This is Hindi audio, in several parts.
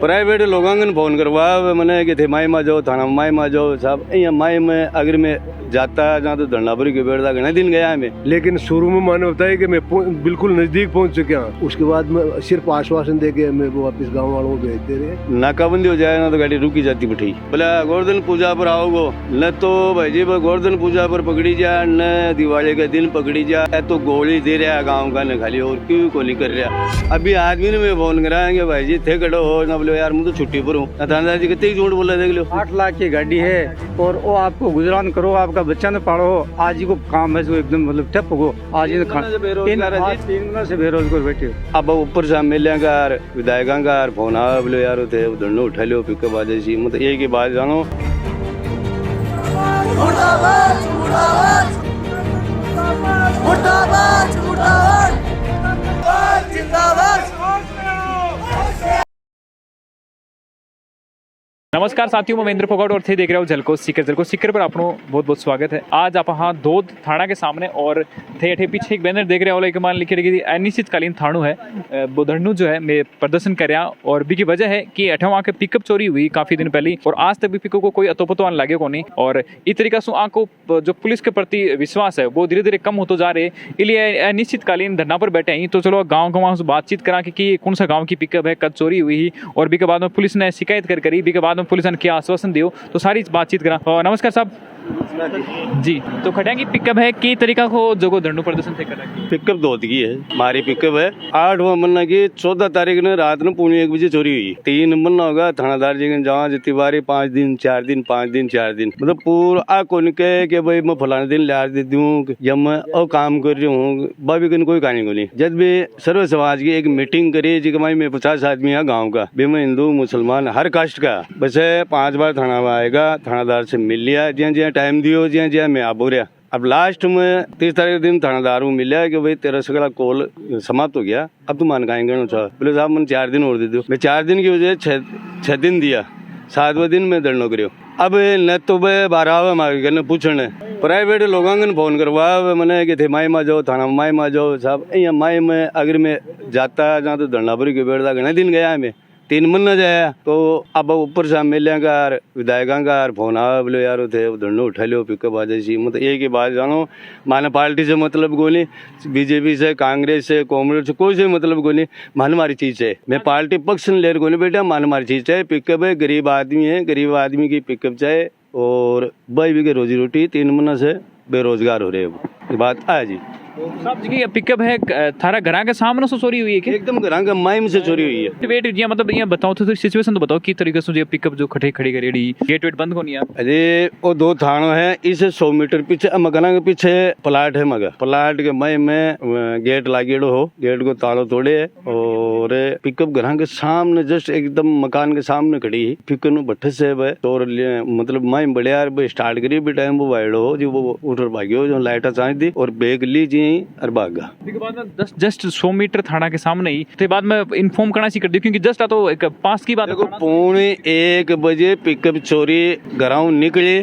प्राइवेट लोगों ने फोन करवा मैंने कि थे माई मा जाओ थाना माई मा जाओ साहब यहाँ माई में अगर मैं जाता जहाँ तो धरनापुरी के बैठता घने दिन गया है मैं, लेकिन शुरू में मैंने बताया कि मैं बिल्कुल नजदीक पहुंच चुका हूँ। उसके बाद में सिर्फ आश्वासन दे के मेरे को वापस गाँव वालों को भेजते रहे। नाकाबंदी हो जाए ना तो गाड़ी रुकी जाती बैठी, बोला गोवर्धन पूजा पर आओगो न तो भाई जी गोवर्धन पूजा पर पकड़ी जा न दिवाली के दिन पकड़ी जा, तो गोली दे रहा गाँव का न खाली और क्यों को नहीं कर रहा। अभी आदमी ने मैं फोन कराएंगे भाई जी थे कड़ो हो ना, बोले यार मैं तो छुट्टी पर हूँ। थानेदार जी कितने झूठ बोला देख लो। 8 लाख की गाड़ी है और वो आपको गुजरान करो, आपका बच्चा न पाड़ो, आज ही को काम है एकदम मतलब ठप हो आज 3 महीने से बेरोजगार बैठे। अब ऊपर से एमएलए का विधायकों का फोन आया, बोले यार थे धरना उठा लो पिकअप आ जाए, मतलब एक ही बात जानो नमस्कार साथियों, मैं महेंद्र फोगाट और थे देख रहे हो झलकोस सीकर पर आपको बहुत बहुत स्वागत है। आज आप हाँ धोद थाना के सामने और थे अठे पीछे एक बैनर देख रहे हो, एक मान लिखी रही अनिश्चितकालीन थानू है बोधरणू जो है मैं प्रदर्शन कर रहा और भी की वजह है कि अठे वहाँ के पिकअप चोरी हुई काफी दिन पहले और आज तक भी पिकअप को कोई अतोपतो लगे को नहीं, और इस तरीका से आपको जो पुलिस के प्रति विश्वास है वो धीरे धीरे कम होते जा रहे, इसलिए अनिश्चितकालीन धरना पर बैठे हैं। तो चलो गाँव को वहाँ से बातचीत करा कि कौन सा गाँव की पिकअप है, कब चोरी हुई और भी के बाद में पुलिस ने शिकायत करी, भी के बाद में पुलिस ने क्या आश्वासन दियो, तो सारी बातचीत करा। नमस्कार साहब जी, तो खटिया की पिकअप है की तरीका को जो धरना प्रदर्शन से करा पिकअप धोत की है, हमारी पिकअप है 8वां महीना की 14 तारीख ने रात में 1:15 बजे चोरी हुई। 3 महीना होगा थानादार जी के जहाँ जितनी बारी 5 दिन 4 दिन 5 दिन 4 दिन मतलब पूरा कौन कहे कि भाई मैं फलाने दिन ला देती हूँ या मैं और काम कर रही हूँ, बाबी कन कोई कहानी को नहीं। जब भी सर्व समाज की एक मीटिंग करी जी कमाई में 50 आदमी है गाँव का, भी मैं हिंदू मुसलमान हर कास्ट का, बस 5 बार थाना में आएगा, थानादार से मिल लिया जिया जिया टाइम दियो जिया जिया मैं आ बोरिया। अब लास्ट में 30 तारीख के दिन थानादार को मिला कि भाई तेरा सगला कॉल समाप्त हो गया, अब तुम मान खाएंगे ना। बोले साहब मैंने 4 दिन और दे दो, मैं 4 दिन की वजह 6 दिन दिया, 7वें दिन में धरना करियो। अब न तो भाई 12वें मांगे न पूछने प्राइवेट लोगों ने फोन करवा मैंने कि थे माई मा जाओ थाना माई मा जाओ साहब यहाँ माई में अगर मैं जाता जहाँ तो धरनापुरी के बैठता घने दिन गया है मैं 3 महीना जाया। तो अब ऊपर से एमएलए का विधायकों का फोन आया, बोले यार थे धरना उठा लो पिकअप आ जाए, मतलब एक ही बात जानो माने पार्टी से मतलब गोली, बीजेपी से कांग्रेस से कांग्रेस से कोई से मतलब गोली, मान हमारी चीज है, मैं पार्टी पक्ष ले गोली बेटा मान हमारी चीज है, पिकअप है, गरीब आदमी है, गरीब आदमी की पिकअप चाहे और भाई भी के रोजी रोटी 3 महीना से बेरोजगार हो रहे हैं। बात आया जी साहब जी, पिकअप है थारा घरा के सामने से चोरी हुई है कि एकदम घरा के माइम से चोरी हुई है। वेट ये मतलब ये बताओ तो सिचुएशन तो बताओ किस तरीके से पिकअप जो खड़ी करेड़ी गेट वेट बंद होनी है। अरे वो 2 थाना है, इसे 100 मीटर पीछे मकाना के पीछे प्लाट है, मगर प्लाट के मई में गेट लागेड़ो हो, गेट को तालो तोड़े और पिकअप घरा के सामने जस्ट एकदम मकान के सामने खड़ी है। पिकअप भट्टे से तो मतलब मई बढ़िया स्टार्ट करी भी टाइम वो वाइडो हो जो वो उठर भाग्यो जो लाइटा चाह दी और बैग ली जी और भागा। जस्ट 100 मीटर थाना के सामने ही तो बाद में इन्फॉर्म करना सी कर दी क्योंकि जस्ट तो एक पास की बात। देखो 1:15 बजे पिकअप चोरी घराऊ निकले,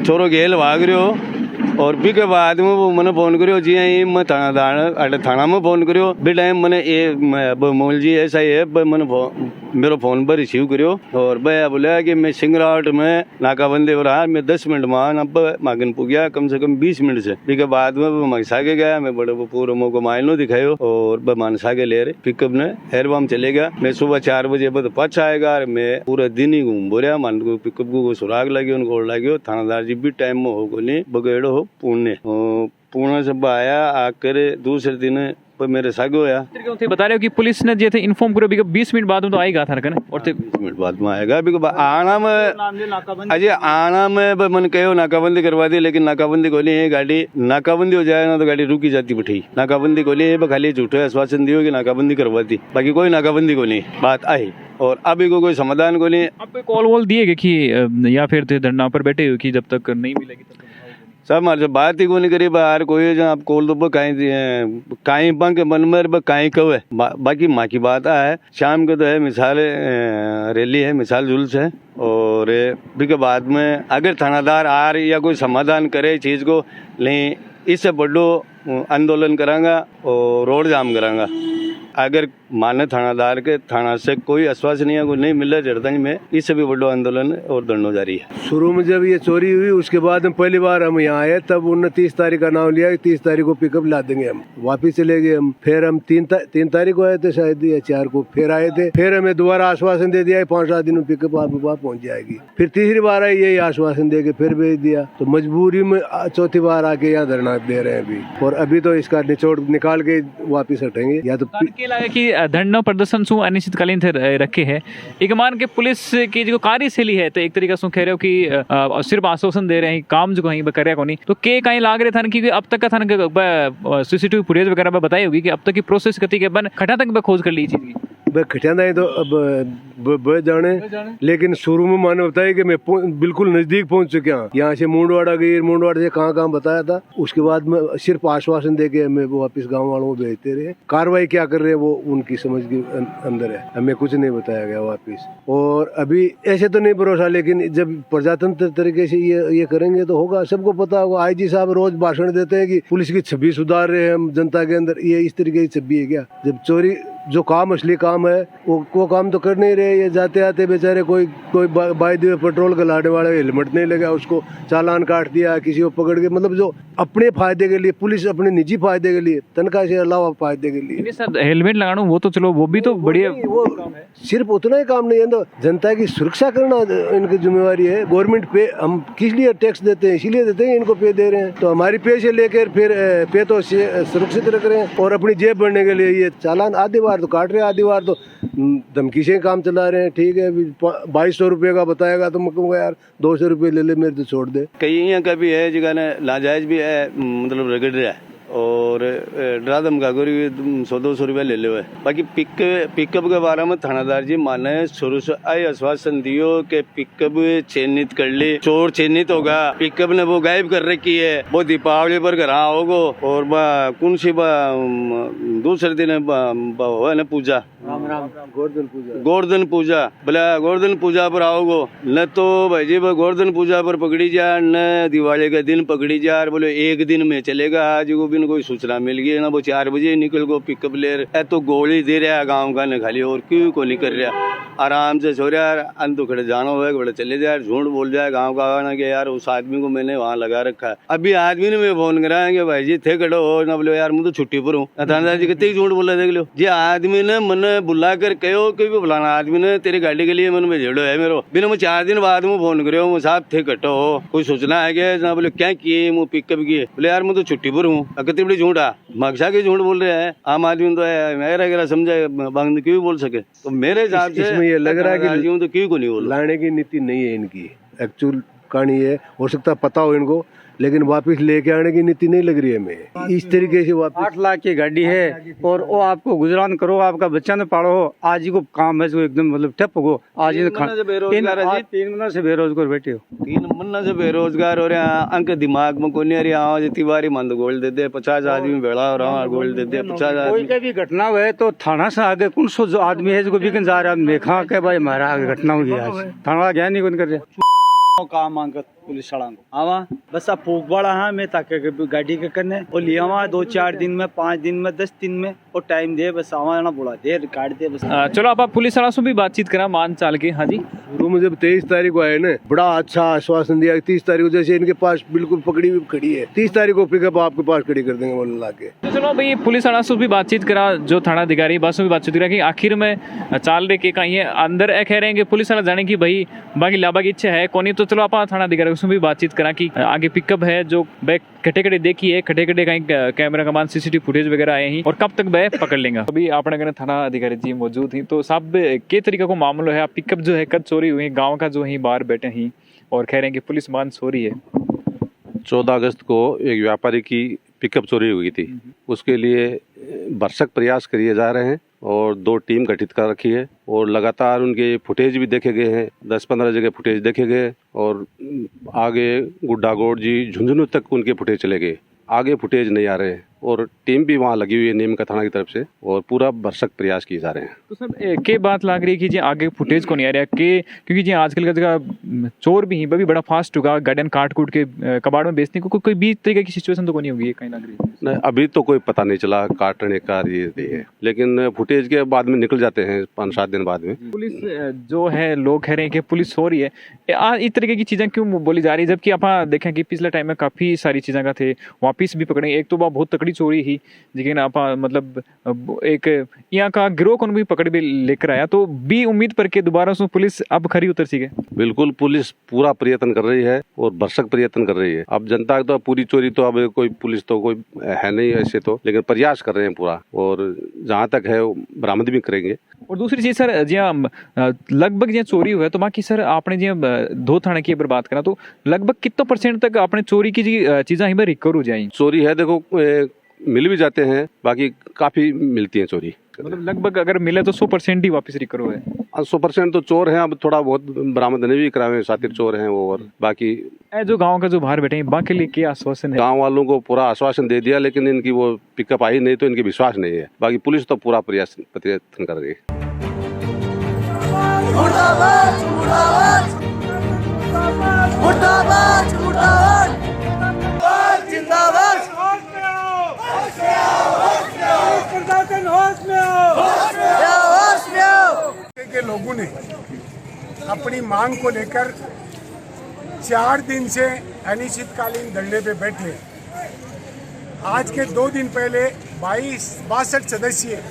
चोरो गेल भाग रहे हो और भी के बाद में वो मैंने फोन करियो जी मैं थाना में फोन करियो बे टाइम मैंने ये मोल जी ऐसा ही है मैंने मेरे फोन पर रिसीव करियो और भैया बोला कि मैं सिंगराट में नाकाबंदी हो रहा है, मैं 10 मिनट में अब मागन पु गया कम से कम 20 मिनट से। फिर बाद में मगसा के गया, मैं बड़े पूरे मुँह को माइनो दिखायो और मानसा के ले रहे पिकअप ने हेरवाम चले गया। मैं सुबह 4 बजे बाद पच आएगा, मैं पूरा दिन ही घूम बोरिया मान को पिकअप को सुराग लगे उनको लगे। थानादार जी भी टाइम में हो नहीं बगेड़ो हो पुणे से आया आकर दूसरे दिन मेरे सागे होया बता रहे हो कि पुलिस ने जे इन्फॉर्म करो 20 मिनट बाद में तो आएगा था और 20 मिनट बाद में आएगा आना में अजय आना में मन कहो नाकाबंदी करवा दी, लेकिन नाकाबंदी को नहीं है, गाड़ी नाकाबंदी हो जाए ना तो गाड़ी रुकी जाती बैठी। नाकाबंदी को नहीं खाली झूठे आश्वासन दियो कि नाकाबंदी करवा दी, बाकी कोई नाकाबंदी को नहीं बात आई और अभी को कोई समाधान को नहीं। अब कॉल वॉल दिए कि या फिर धरना पर बैठे हो कि जब तक नहीं मिलेगी तब सब हमारे बात ही को नहीं करी बाहर कोई जो आप कोल दो कहीं पंख मन में कहीं कव है बाकी माँ की बात है। शाम को तो है मिसाल रैली है, मिसाल जुलूस है और भी के बाद में अगर थानादार आ रही या कोई समाधान करे चीज को नहीं इससे बड़ो आंदोलन करांगा और रोड जाम करांगा। अगर माने थानादार के थाना से कोई आश्वासन नहीं मिल रहा जड़दंज में। इससे भी बड़ो आंदोलन और धरना जारी है। शुरू में जब ये चोरी हुई उसके बाद हम पहली बार हम यहाँ आए, तब उन्होंने 30 तारीख का नाम लिया कि 30 तारीख को पिकअप ला देंगे। हम वापिस चले गए। हम फिर हम 3 तारीख को आए थे शायद या 4 को फिर आए थे। फिर हमें दोबारा आश्वासन दे दिया 5-7 दिन में पिकअप आपके पास पहुँच जाएगी। फिर तीसरी बार आई यही आश्वासन दे के फिर भेज दिया। तो मजबूरी में चौथी बार आके यहाँ धरना दे रहे हैं अभी। और अभी तो इसका निचोड़ निकाल के वापिस हटेंगे या तो कि धरना प्रदर्शन शू अनिश्चितकालीन थे रखे है। एक मान के पुलिस की जो कार्यशैली है तो एक तरीका से कह रहे हो कि सिर्फ आश्वासन दे रहे हैं, काम जो कहीं कर रहे को तो के कहीं लाग रहे था क्योंकि अब तक का था सीसीटीवी फुटेज वगैरह में बताई होगी कि अब तक की प्रोसेस कती के बन खटा तक खोज कर ली चीज की खटियाना है तो अब जाने। लेकिन शुरू में मैंने बताया कि मैं बिल्कुल नजदीक पहुंच चुका हूँ। यहाँ से मुंडवाड़ा गई, मुंडवाड़ा से कहाँ बताया था। उसके बाद में सिर्फ आश्वासन दे के हमें वापस गांव वालों को भेजते रहे। कार्रवाई क्या कर रहे हैं वो उनकी समझ के अंदर है, हमें कुछ नहीं बताया गया वापस। और अभी ऐसे तो नहीं भरोसा, लेकिन जब प्रजातंत्र तरीके से ये करेंगे तो होगा। सबको पता होगा। IG साहब रोज भाषण देते हैं कि पुलिस की छवि सुधार रहे हैं हम जनता के अंदर। ये इस तरीके की छवि है क्या? जब चोरी जो काम असली काम है वो काम तो कर नहीं रहे। ये जाते आते बेचारे कोई बाई द वे पेट्रोल गलाने वाले हेलमेट नहीं लगा, उसको चालान काट दिया, किसी को पकड़ के। मतलब जो अपने फायदे के लिए, पुलिस अपने निजी फायदे के लिए, तनख्वाह से अलावा फायदे के लिए। सर हेलमेट लगाना वो तो चलो वो भी तो बढ़िया, वो सिर्फ उतना ही काम नहीं है। तो जनता की सुरक्षा करना इनकी जिम्मेवारी है। गवर्नमेंट पे हम किस लिए टैक्स देते हैं? इसीलिए देते हैं, इनको पे दे रहे हैं। तो हमारी पे से लेकर फिर पे तो सुरक्षित रख रहे हैं और अपनी जेब भरने के लिए ये चालान आधी बार तो काट रहे हैं, आधी बार तो धमकी से काम चला रहे हैं। ठीक है, 2200 रुपये का बताएगा तो मैं कहूँगा यार 200 रुपये ले ले, मेरे तो छोड़ दे। कई यहाँ का भी है जगह नाजायज भी है, मतलब रगड़ रहा है और डरा धमका कर 100-200 रुपया ले लो है। बाकी पिकअप के बारे में थानादार जी माने शुरू से आई आश्वासन दियो कि पिकअप चिन्हित कर ले, चोर चिन्हित होगा। पिकअप ने वो गायब कर रखी है, वो दीपावली पर घर आओगे और कौन सी दूसरे दिन है पूजा, गोवर्धन पूजा, बोला गोवर्धन पूजा पर आओगे न तो भाई जी गोवर्धन पूजा पर पकड़ी जा, न दिवाली के दिन पकड़ी जा। बोले एक दिन में चलेगा। आज को कोई सूचना मिल गई ना, वो 4 बजे निकल गो पिकअप ले तो गोली दे रहा है गाँव का न खाली, और क्यों को नहीं कर रहा। आराम से सो रहा यार, अंत खड़े जाना होगा बड़े चले जाए, झूठ बोल जाए गाँव का ना कि यार उस आदमी को मैंने वहाँ लगा रखा है। अभी आदमी ने मैं फोन करा कि भाई जी थे खड़ो हो ना, बोले यार मैं तो छुट्टी पर हूँ। थानेदार जी कितने झूठ बोला देख लो जी। आदमी ने मैंने बुला कर कहो कि बुलाना आदमी ने तेरी गाड़ी के लिए मैंने भेजो है मेरे बिना। मैं 4 दिन बाद में फोन करे साहब थे कटो हो, कोई सूचना है क्या ना? बोले क्या किए? मुँह पिकअप किए। बोले यार मैं तो छुट्टी पर हूँ। कितनी बड़ी झूठ है, मकसा के झूठ बोल रहे हैं। आम आदमी तो है मेरा समझे बंद क्यों बोल सके। तो मेरे हिसाब से इसमें ये लग रहा है कि तो क्यों को नहीं बोल लाने की नीति नहीं है इनकी। एक्चुअल कहानी है, हो सकता पता हो इनको, लेकिन वापस लेके आने की नीति नहीं लग रही है हमें। इस तरीके से वापस 8 लाख की गाड़ी है और वो आपको गुजरान करो, आपका बच्चा न पालो, आज ही को काम है जो एकदम मतलब ठप हो। आज 3 महीने से बेरोजगार बैठे हो। 3 महीने से बेरोजगार हो रहे हैं। अंक दिमाग में को नहीं रहा जितनी बारी मंद गोल देते 50 आदमी बेड़ा हो रहा गोल देते 50 आदमी। कोई भी घटना हुए तो थाना से आगे कौन सो जो आदमी है जो बिकन जा रहा है मेखा के भाई हमारा आगे घटना हुई आज थाना ज्ञान नहीं कौन कर रहा काम मांगत पुलिस को आवा बस अब फूक बड़ा हाँ मैं ताके गाड़ी के करने और लिया वहाँ 2-4 दिन में 5 दिन में 10 दिन में और टाइम दे बस आवा ना बोला दे काट दे बस। चलो आप पुलिस वाला से भी बातचीत करा मान चाल के। हाँ जी, रूम जब 23 तारीख को आए ना, बड़ा अच्छा आश्वासन दिया। 30 तारीख को जैसे इनके पास बिल्कुल पकड़ी हुई खड़ी है, 30 तारीख को पिकअप आपके पास खड़ी कर देंगे बोल ला के। तो चलो भाई पुलिस वाला से भी बातचीत करा, जो थाना अधिकारी बस में भी बातचीत करा कि आखिर में चाल रहे के कहीं अंदर कह रहे हैं कि पुलिस वाला जाने की भाई बाकी लाभा की इच्छा है कौन। तो चलो आप थाना अधिकारी उसमें भी बातचीत करा कि आगे पिकअप है जो बैग खटे देखी है, खटे कहीं कैमरा कमान सीसीटीवी फुटेज वगैरह आए हैं और कब तक वह पकड़ लेंगे। अभी आपने कहना थाना अधिकारी जी मौजूद ही तो साहब के तरीके को मामला है, पिकअप जो है कद चोरी हुई, गाँव का जो है बाहर बैठे ही और कह रहे हैं कि पुलिस मान चोरी है। 14 अगस्त को एक व्यापारी की पिकअप चोरी हुई थी, उसके लिए भरसक प्रयास किए जा रहे हैं और 2 टीम गठित कर रखी है और लगातार उनके फुटेज भी देखे गए हैं। 10-15 जगह फुटेज देखे गए और आगे गुड्डागोड़ जी झुंझुनू तक उनके फुटेज चले गए, आगे फुटेज नहीं आ रहे हैं। और टीम भी वहाँ लगी हुई है नीम का थाना की तरफ से और पूरा भरसक प्रयास किए जा रहे हैं। तो सर के बात लग रही है कि जी आगे फुटेज को नहीं आ रहा के, क्योंकि जी आजकल का जगह चोर भी बड़ा बड़ा फास्ट होगा, गार्डन काट कूट के कबाड़ में बेचने को कोई भी तरीके की सिचुएशन तो नहीं होगी, कहीं लग रही है? नहीं, अभी तो कोई पता नहीं चला काटने का ये है, लेकिन फुटेज के बाद में निकल जाते हैं 5-7 दिन बाद में। पुलिस जो है, लोग कह रहे हैं कि पुलिस सो रही है, इस तरीके की चीजें क्यों बोली जा रही है, जबकि आप देखें कि पिछले टाइम में काफी सारी चीजें का थे वापिस भी पकड़े, एक तो बहुत तकड़ी चोरी ही, लेकिन आप मतलब एक यहाँ का गिरोह को भी पकड़ भी लेकर आया, तो भी उम्मीद पर के दोबारा से पुलिस अब खरी उतर सी है। बिल्कुल, पुलिस पूरा प्रयत्न कर रही है और भरसक प्रयत्न कर रही है। अब जनता तो पूरी चोरी तो अब कोई पुलिस तो कोई है नहीं ऐसे तो, लेकिन प्रयास कर रहे हैं पूरा, और जहाँ तक है बरामद भी करेंगे। और दूसरी चीज सर, जी लगभग जो चोरी हुआ है, तो बाकी सर आपने जी दो थाने की अगर बात करा तो लगभग कितना % तक आपने चोरी की चीजें ही रिकवर हो जाएंगी? चोरी है देखो, मिल भी जाते हैं, बाकी काफी मिलती है चोरी। मतलब लगभग अगर मिले तो 100% ही वापस रिकवर हुए? 100% तो चोर हैं, अब थोड़ा बहुत बरामद नहीं भी कराए, सातिर चोर हैं वो, और बाकी जो गांव का जो बाहर बैठे हैं बाकी लिए क्या आश्वासन है? गांव वालों को पूरा आश्वासन दे दिया, लेकिन इनकी वो पिकअप आई नहीं तो इनकी विश्वास नहीं है। बाकी पुलिस तो पूरा प्रयत्न कर रही है। मुर्दाबाद मुर्दाबाद मुर्दाबाद मुर्दाबाद जिंदाबाद के लोगों ने अपनी मांग को लेकर 4 दिन से अनिश्चितकालीन धरने पे बैठे। आज के 2 दिन पहले 62 सदस्यीय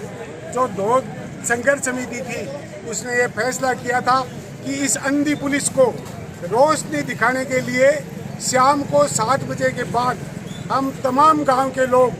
जो दो संघर्ष समिति थी, उसने ये फैसला किया था कि इस अंधी पुलिस को रोशनी दिखाने के लिए शाम को 7 बजे के बाद हम तमाम गांव के लोग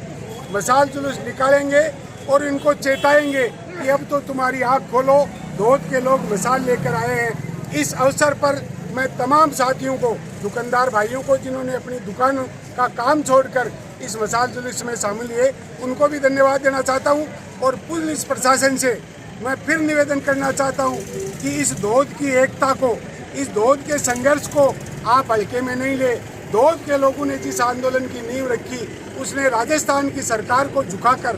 मशाल जुलूस निकालेंगे और इनको चेताएंगे कि अब तो तुम्हारी आँख खोलो, धोद के लोग मशाल लेकर आए हैं। इस अवसर पर मैं तमाम साथियों को, दुकानदार भाइयों को जिन्होंने अपनी दुकान का काम छोड़कर इस मशाल जुलूस में शामिल हुए, उनको भी धन्यवाद देना चाहता हूं। और पुलिस प्रशासन से मैं फिर निवेदन करना चाहता हूं कि इस धोद की एकता को, इस धोद के संघर्ष को आप हल्के में नहीं ले। धोद के लोगों ने जिस आंदोलन की नींव रखी, उसने राजस्थान की सरकार को झुकाकर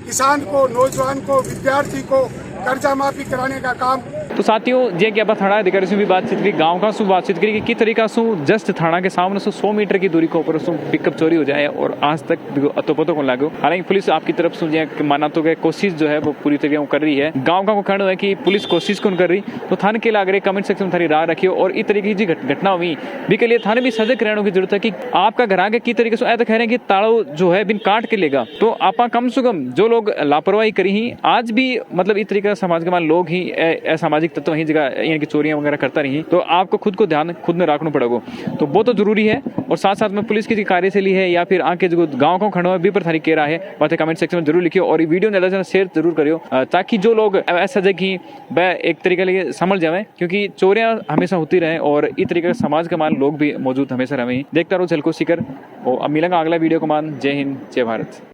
किसान को, नौजवान को, विद्यार्थी को कर्जा माफी कराने का काम। तो साथियों, जे कि आप थाना अधिकारी से भी बातचीत करी, गांव का सु बातचीत करी कि किस तरीका से जस्ट थाना के सामने से 100 मीटर की दूरी के ऊपर पिकअप चोरी हो जाए और आज तक अतोपतो को लागो। हालांकि पुलिस आपकी तरफ से माना तो कोशिश जो है वो पूरी तरीके कर रही है। गाँव का कहना है कि पुलिस कोशिश कौन कर रही, तो थाने के लाग रहे कमेंट सेक्शन में थारी राह रखियो। और इस तरीके की घटना हुई भी के लिए थाने भी सजग रहने की जरूरत है कि आपका घर आगे की तरीके से ऐसा कह रहे हैं कि ताड़ो जो है बिन काट के लेगा, तो आप कम से कम जो लोग लापरवाही करी ही आज भी मतलब इस तरीके समाज के मान लोग ही असामाजिक तत्व ही जगह यानी चोरियां वगैरह करता रही, तो आपको खुद को ध्यान खुद में रखना पड़ेगा। तो वो तो जरूरी है। और साथ साथ में पुलिस की कार्यशैली है या फिर आके जो गांव को खड़ो है भी पर थारी कह रहा है, बातें कमेंट सेक्शन में जरूर लिखियो और वीडियो ज्यादा से शेयर जरूर करियो, ताकि जो लोग ऐसा जगह वह एक तरीके लिए समझ जाए, क्योंकि चोरियां हमेशा होती रहे और इस तरीके का समाज के मान लोग भी मौजूद हमेशा रहे। देखता रहो झलको सीकर और अब मिलेंगे अगला वीडियो को मान। जय हिंद, जय भारत।